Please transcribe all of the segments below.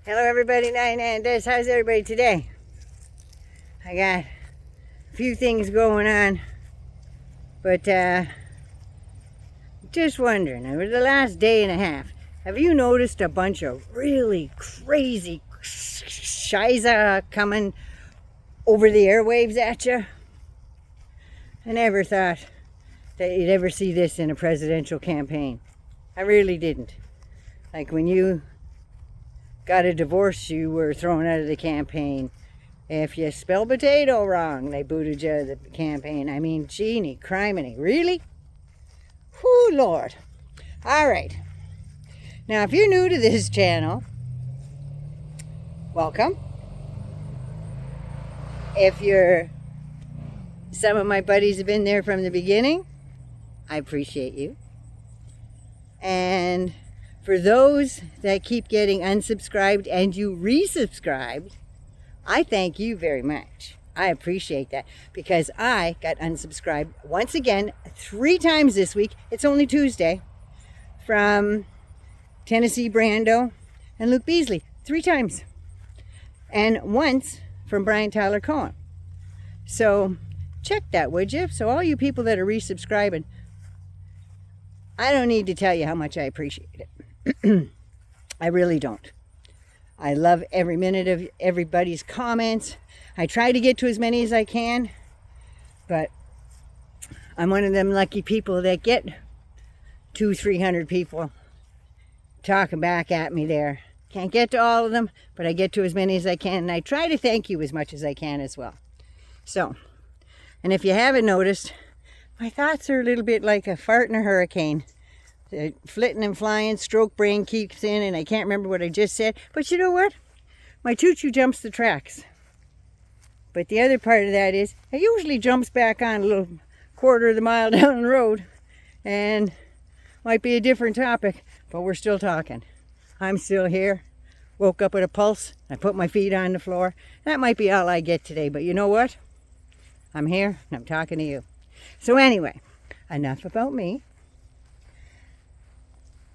Hello everybody, Nine and Des. How's everybody today? I got a few things going on, but just wondering, over the last day and a half, have you noticed a bunch of really crazy sheisa coming over the airwaves at you? I never thought that you'd ever see this in a presidential campaign. I really didn't. Like when you got a divorce, you were thrown out of the campaign. If you spell potato wrong, they booted you out of the campaign. I mean, genie, criminy, really? Whoo, Lord. All right. Now, if you're new to this channel, welcome. If some of my buddies have been there from the beginning, I appreciate you. And for those that keep getting unsubscribed and you resubscribed, I thank you very much. I appreciate that because I got unsubscribed once again 3 times this week. It's only Tuesday. From Tennessee Brando and Luke Beasley. 3 times. And once from Brian Tyler Cohen. So check that, would you? So all you people that are resubscribing, I don't need to tell you how much I appreciate it. I really don't. I love every minute of everybody's comments. I try to get to as many as I can, but I'm one of them lucky people that get 200-300 people talking back at me there. Can't get to all of them, but I get to as many as I can, and I try to thank you as much as I can as well. So, and if you haven't noticed, my thoughts are a little bit like a fart in a hurricane. The flitting and flying, stroke brain keeps in, and I can't remember what I just said. But you know what? My choo-choo jumps the tracks. But the other part of that is, it usually jumps back on a little quarter of the mile down the road. And might be a different topic, but we're still talking. I'm still here. Woke up with a pulse. I put my feet on the floor. That might be all I get today, but you know what? I'm here, and I'm talking to you. So anyway, enough about me.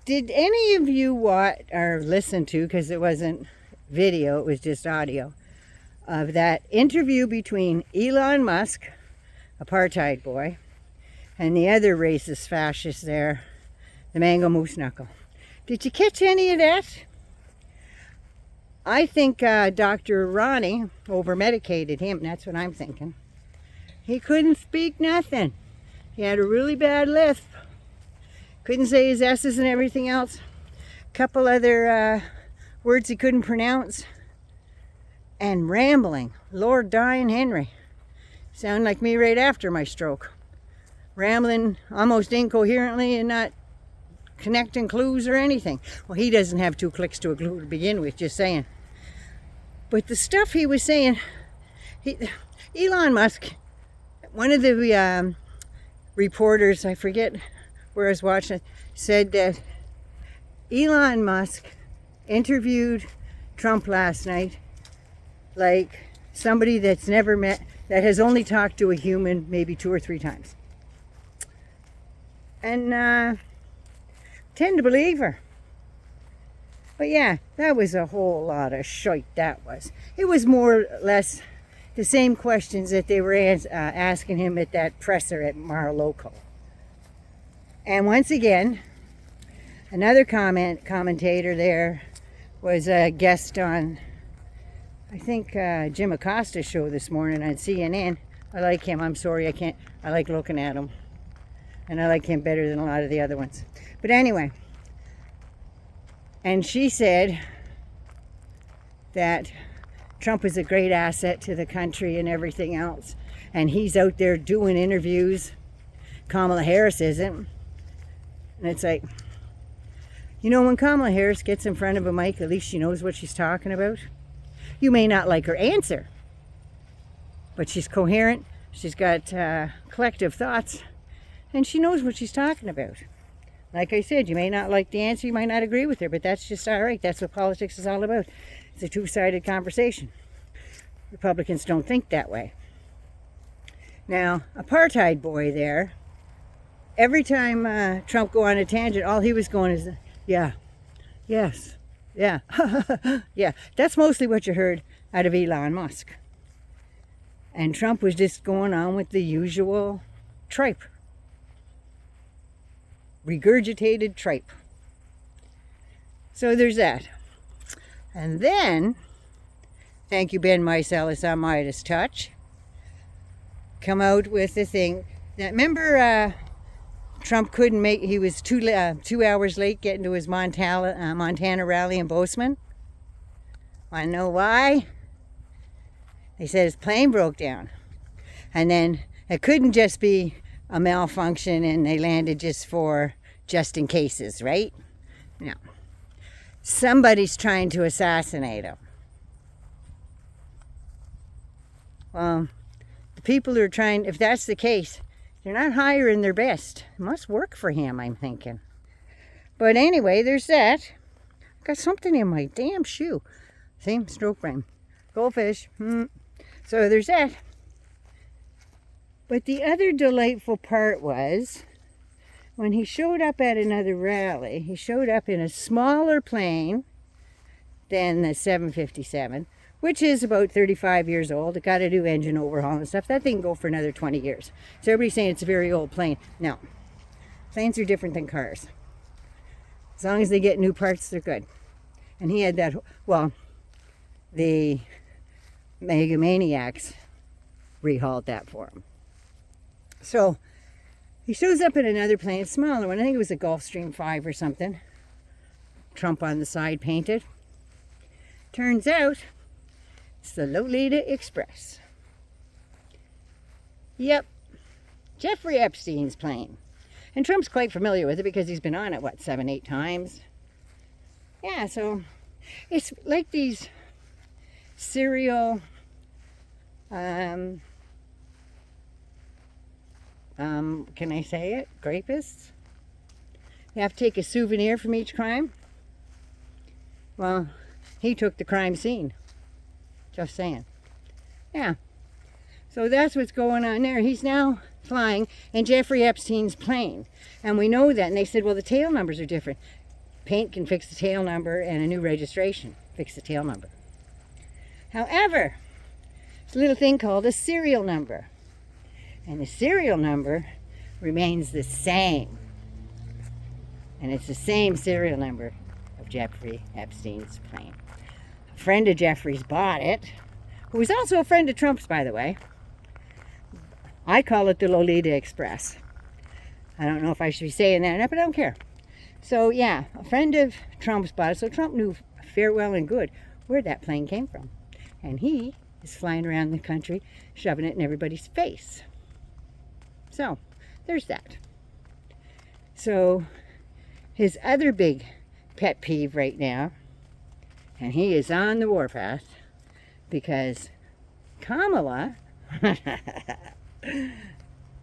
Did any of you watch or listen to, because it wasn't video, it was just audio, of that interview between Elon Musk, apartheid boy, and the other racist fascist there, the Mango Moose Knuckle? Did you catch any of that? I think Dr. Ronnie over-medicated him. That's what I'm thinking. He couldn't speak nothing. He had a really bad lisp. Couldn't say his S's and everything else. Couple other words he couldn't pronounce. And rambling. Lord dying Henry. Sound like me right after my stroke. Rambling almost incoherently and not connecting clues or anything. Well, he doesn't have 2 clicks to a clue to begin with, just saying. But the stuff he was saying, Elon Musk, one of the reporters, I forget where I was watching, said that Elon Musk interviewed Trump last night like somebody that's never met, that has only talked to a human maybe 2 or 3 times. And tend to believe her. But yeah, that was a whole lot of shite, that was. It was more or less the same questions that they were asking him at that presser at Mar-a-Lago. And once again, another commentator there was a guest on, I think, Jim Acosta's show this morning on CNN. I like him. I'm sorry, I like looking at him. And I like him better than a lot of the other ones. But anyway, and she said that Trump is a great asset to the country and everything else. And he's out there doing interviews. Kamala Harris isn't. And it's like, you know, when Kamala Harris gets in front of a mic, at least she knows what she's talking about. You may not like her answer, but she's coherent. She's got collective thoughts, and she knows what she's talking about. Like I said, you may not like the answer, you might not agree with her, but that's just all right. That's what politics is all about. It's a 2-sided conversation. Republicans don't think that way. Now, apartheid boy there, every time Trump go on a tangent, all he was going is, yeah, yes, Yeah. Yeah, that's mostly what you heard out of Elon Musk. And Trump was just going on with the usual tripe. Regurgitated tripe. So there's that. And then, thank you, Ben Mycelis on Midas Touch, come out with the thing that, remember, Trump couldn't make, he was 2 hours late getting to his Montana rally in Bozeman. Want to know why? They said his plane broke down. And then it couldn't just be a malfunction and they landed just in cases, right? No. Somebody's trying to assassinate him. Well, the people who are trying, if that's the case, they're not hiring their best. It must work for him, I'm thinking. But anyway, there's that. Got something in my damn shoe. Same stroke brain. Goldfish. So there's that. But the other delightful part was when he showed up at another rally, he showed up in a smaller plane than the 757, which is about 35 years old. It got to do engine overhaul and stuff. That thing can go for another 20 years. So everybody's saying it's a very old plane. No. Planes are different than cars. As long as they get new parts, they're good. And he had that, well, the megamaniacs rehauled that for him. So he shows up in another plane, a smaller one. I think it was a Gulfstream 5 or something. Trump on the side painted. Turns out it's the Lolita Express. Yep. Jeffrey Epstein's plane. And Trump's quite familiar with it because he's been on it, 7-8 times? Yeah, so it's like these serial can I say it? Rapists? You have to take a souvenir from each crime? Well, he took the crime scene. Just saying. Yeah. So that's what's going on there. He's now flying in Jeffrey Epstein's plane. And we know that. And they said, well, the tail numbers are different. Paint can fix the tail number and a new registration fix the tail number. However, there's a little thing called a serial number. And the serial number remains the same. And it's the same serial number of Jeffrey Epstein's plane. A friend of Jeffrey's bought it, who was also a friend of Trump's, by the way. I call it the Lolita Express. I don't know if I should be saying that or not, but I don't care. So yeah, a friend of Trump's bought it, so Trump knew fair well and good where that plane came from. And he is flying around the country, shoving it in everybody's face. So, there's that. So, his other big pet peeve right now, and he is on the warpath, because Kamala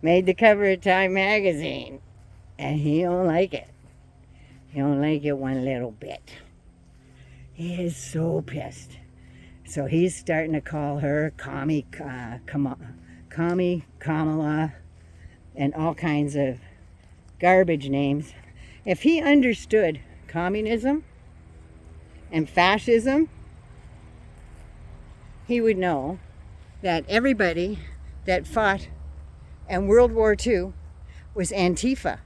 made the cover of Time magazine, and he don't like it. He don't like it one little bit. He is so pissed. So he's starting to call her Kamala, and all kinds of garbage names. If he understood communism and fascism, he would know that everybody that fought in World War II was Antifa.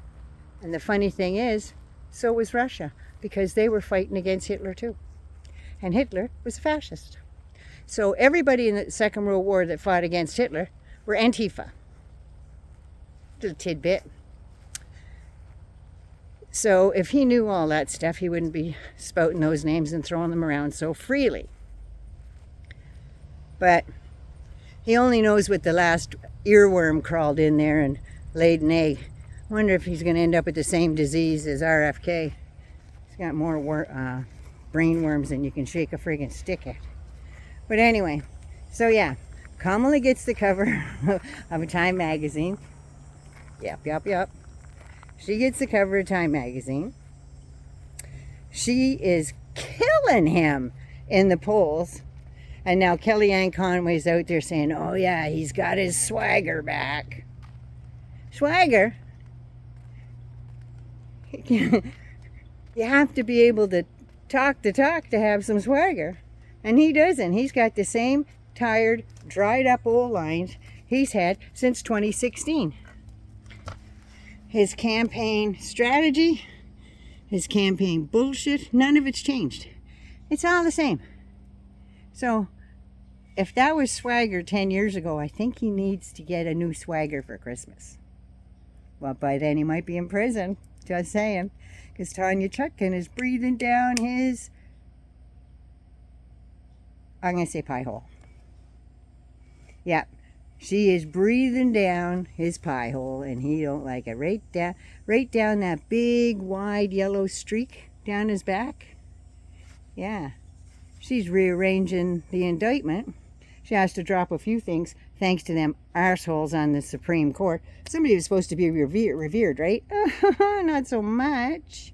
And the funny thing is, so was Russia, because they were fighting against Hitler too. And Hitler was a fascist. So everybody in the Second World War that fought against Hitler were Antifa. Little tidbit. So if he knew all that stuff, he wouldn't be spouting those names and throwing them around so freely. But he only knows what the last earworm crawled in there and laid an egg. Wonder if he's going to end up with the same disease as RFK. He's got more brain worms than you can shake a friggin' stick at. But anyway, so yeah, Kamala gets the cover of a Time magazine. Yep. She gets the cover of Time magazine. She is killing him in the polls. And now Kellyanne Conway's out there saying, oh yeah, he's got his swagger back. Swagger? You have to be able to talk the talk to have some swagger. And he doesn't. He's got the same tired, dried up old lines he's had since 2016. His campaign strategy, his campaign bullshit, none of it's changed. It's all the same. So, if that was swagger 10 years ago, I think he needs to get a new swagger for Christmas. Well, by then he might be in prison. Just saying. Because Tanya Chutkin is breathing down his, I'm going to say pie hole. Yeah. She is breathing down his pie hole, and he don't like it. Right down that big, wide yellow streak down his back. Yeah. She's rearranging the indictment. She has to drop a few things thanks to them arseholes on the Supreme Court. Somebody was supposed to be revered, right? Not so much.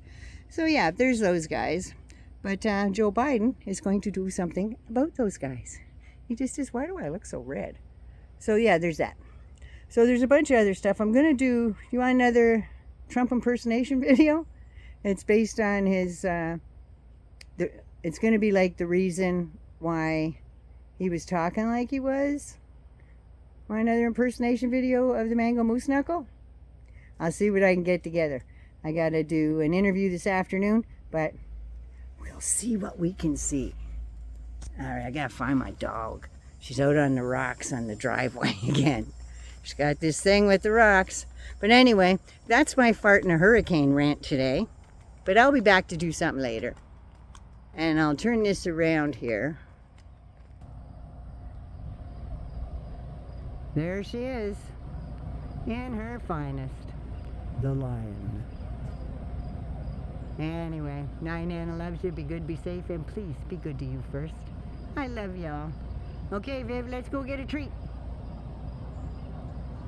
So yeah, there's those guys. But Joe Biden is going to do something about those guys. He just is, why do I look so red? So yeah, there's that. So there's a bunch of other stuff. I'm going to do, you want another Trump impersonation video? It's based on his, it's going to be like the reason why he was talking like he was. Want another impersonation video of the Mango Moose Knuckle? I'll see what I can get together. I got to do an interview this afternoon, but we'll see what we can see. All right, I got to find my dog. She's out on the rocks on the driveway again. She's got this thing with the rocks. But anyway, that's my fart in a hurricane rant today. But I'll be back to do something later. And I'll turn this around here. There she is. In her finest. The lion. Anyway, Nana loves you. Be good, be safe, and please be good to you first. I love y'all. Okay, Viv, let's go get a treat.